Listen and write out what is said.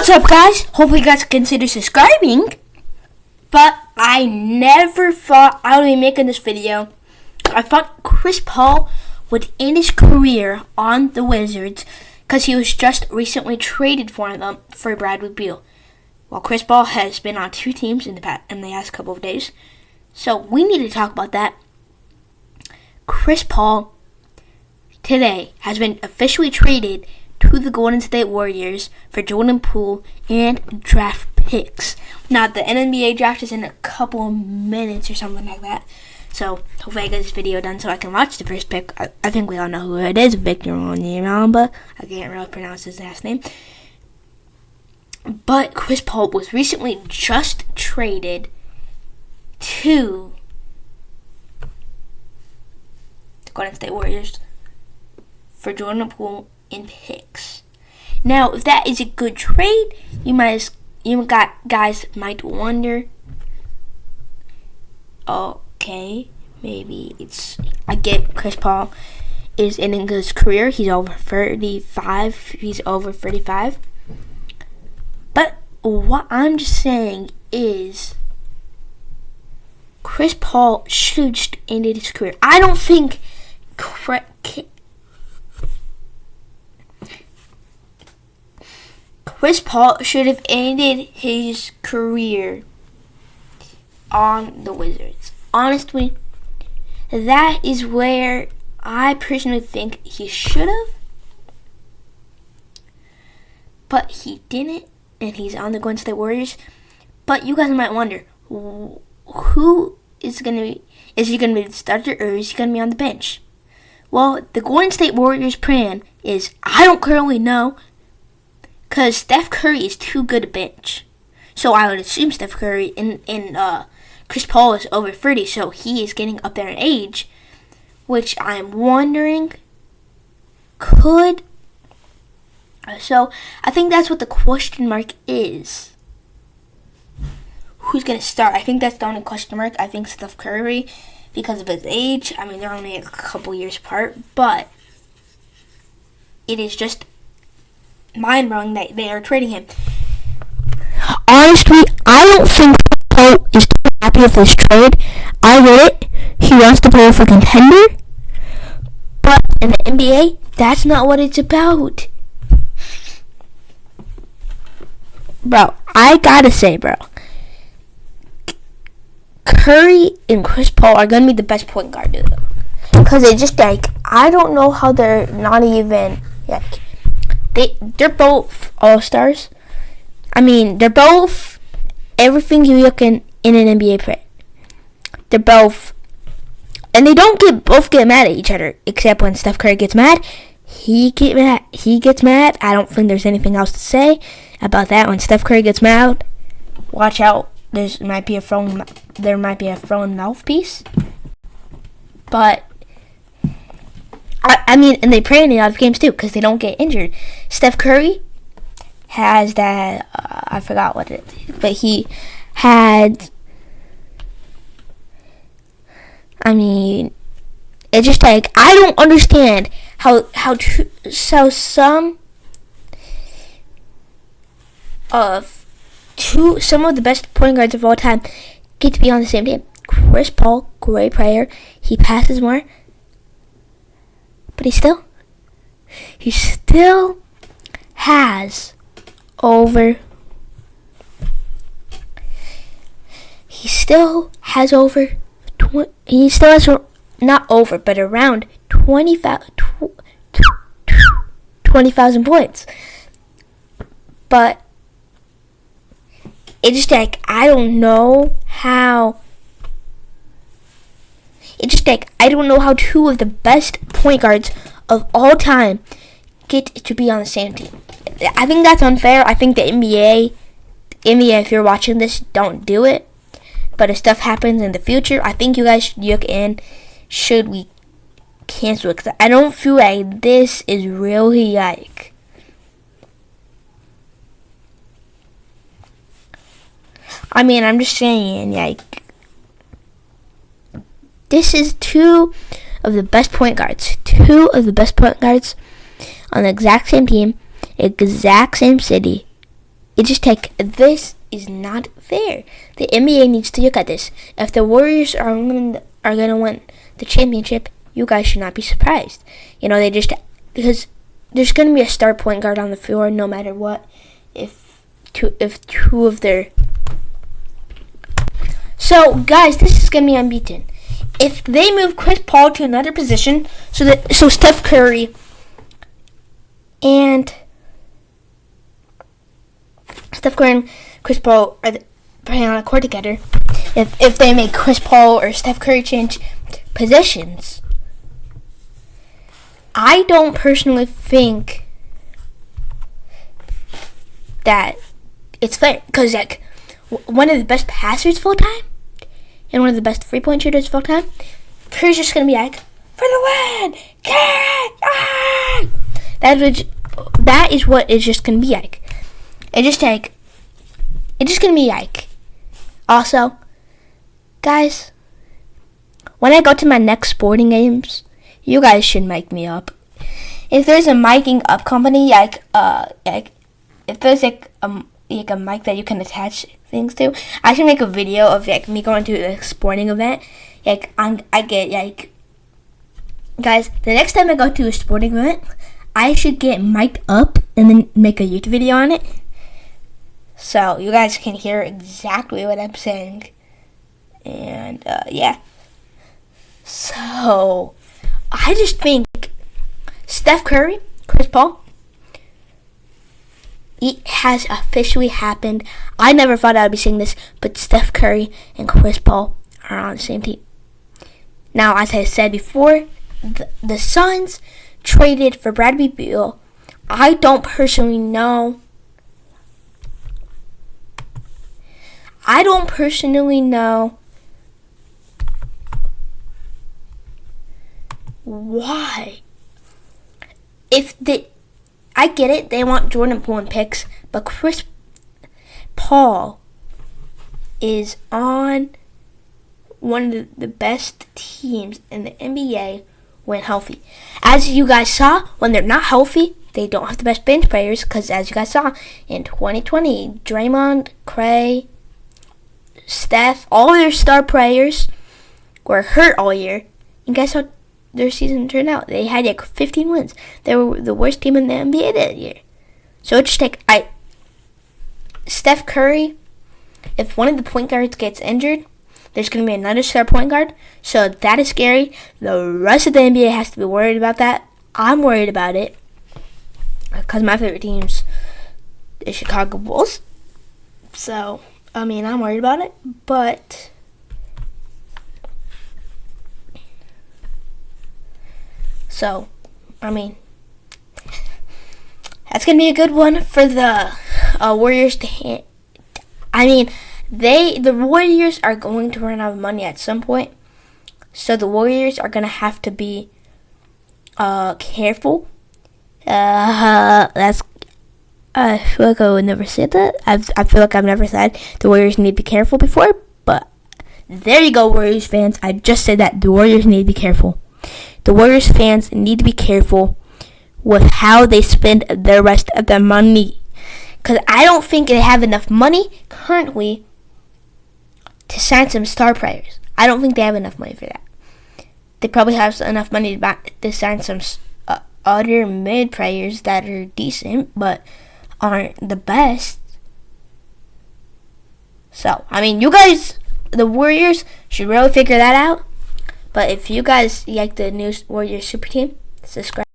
What's up, guys? Hopefully you guys consider subscribing. But I never thought I would be making this video. I thought Chris Paul would end his career on the Wizards because he was just recently traded for them for Bradley Beal. Well, Chris Paul has been on two teams in the last couple of days. So we need to talk about that. Chris Paul today has been officially traded to the Golden State Warriors for Jordan Poole and draft picks. Now, the NBA draft is in a couple of minutes or something like that. So, hopefully I get this video done so I can watch the first pick. I think we all know who it is, Victor Wembanyama. I can't really pronounce his last name. But Chris Paul was recently just traded to the Golden State Warriors for Jordan Poole in picks. Now, if that is a good trade, guys might wonder, okay, maybe I get Chris Paul is ending his career. He's over 35. But what I'm just saying is Chris Paul should just ended his career. I don't think Chris Paul should have ended his career on the Wizards. Honestly, that is where I personally think he should have. But he didn't, and he's on the Golden State Warriors. But you guys might wonder, who is going to be? Is he going to be the starter or is he going to be on the bench? Well, the Golden State Warriors' plan is, I don't currently know, because Steph Curry is too good to bench. So I would assume Steph Curry and Chris Paul is over 30, so he is getting up there in age, which I'm wondering could. So I think that's what the question mark is. Who's going to start? I think that's the only question mark. I think Steph Curry, because of his age. I mean, they're only a couple years apart, but it is just mind-blowing that they are trading him. Honestly, I don't think Paul is too happy with this trade. I get it. He wants to play for a contender. But in the NBA, that's not what it's about. Bro, I gotta say, Curry and Chris Paul are gonna be the best point guard duo. Because they just, I don't know how they're not even, they're both all-stars. I mean, they're both everything you look in an NBA player. They're both, and they don't both get mad at each other, except when Steph Curry gets mad. He gets mad. I don't think there's anything else to say about that. When Steph Curry gets mad, watch out. There might be a thrown mouthpiece. But I mean, and they play in a lot of games too because they don't get injured. Steph Curry has that, I forgot what it is, but he had, I mean, it's just I don't understand how some of the best point guards of all time get to be on the same team. Chris Paul, great player, he passes more. But he still has over, not over, but around 20,000 points. But it's just I don't know how. It's just I don't know how two of the best point guards of all time get to be on the same team. I think that's unfair. I think the NBA, if you're watching this, don't do it. But if stuff happens in the future, I think you guys should look in. Should we cancel it? Because I don't feel like this is really I mean, I'm just saying, this is two of the best point guards on the exact same team, exact same city, It just like, this is not fair. The NBA needs to look at this. If the Warriors are gonna win the championship, you guys should not be surprised. Because there's gonna be a star point guard on the floor no matter what. If two of their So guys, this is gonna be unbeaten. If they move Chris Paul to another position, so Steph Curry and Chris Paul are playing on a court together. If they make Chris Paul or Steph Curry change positions, I don't personally think that it's fair, because like one of the best passers of all time and one of the best 3-point shooters of all time, Curry's just gonna be like, for the win, Curry! Ah! That is what it's just gonna be like. It's just gonna be like. Also, guys, when I go to my next sporting games, you guys should mic me up. If there's a miking up company, if there's a mic that you can attach things to, I should make a video of me going to a sporting event. Guys, the next time I go to a sporting event, I should get mic'd up and then make a YouTube video on it, so you guys can hear exactly what I'm saying. And yeah. So I just think Steph Curry, Chris Paul, it has officially happened. I never thought I would be saying this, but Steph Curry and Chris Paul are on the same team. Now, as I said before, the Suns traded for Bradley Beal. I don't personally know why. I get it, they want Jordan Poole and picks, but Chris Paul is on one of the best teams in the NBA when healthy. As you guys saw, when they're not healthy, they don't have the best bench players, because as you guys saw, in 2020, Draymond, Clay, Steph, all their star players were hurt all year. And guess how their season turned out? They had 15 wins. They were the worst team in the NBA that year. So it's just Steph Curry, if one of the point guards gets injured, there's going to be another star point guard. So that is scary. The rest of the NBA has to be worried about that. I'm worried about it, because my favorite teams is Chicago Bulls. So, I'm worried about it. But so, that's going to be a good one for the Warriors to the Warriors are going to run out of money at some point. So the Warriors are going to have to be careful. I feel like I would never say that. I feel like I've never said the Warriors need to be careful before. But there you go, Warriors fans. I just said that the Warriors need to be careful. The Warriors fans need to be careful with how they spend the rest of their money, because I don't think they have enough money currently to sign some star players. I don't think they have enough money for that. They probably have enough money to sign some other mid players that are decent but aren't the best. So, you guys, the Warriors, should really figure that out. But if you guys like the new Warriors super team, subscribe.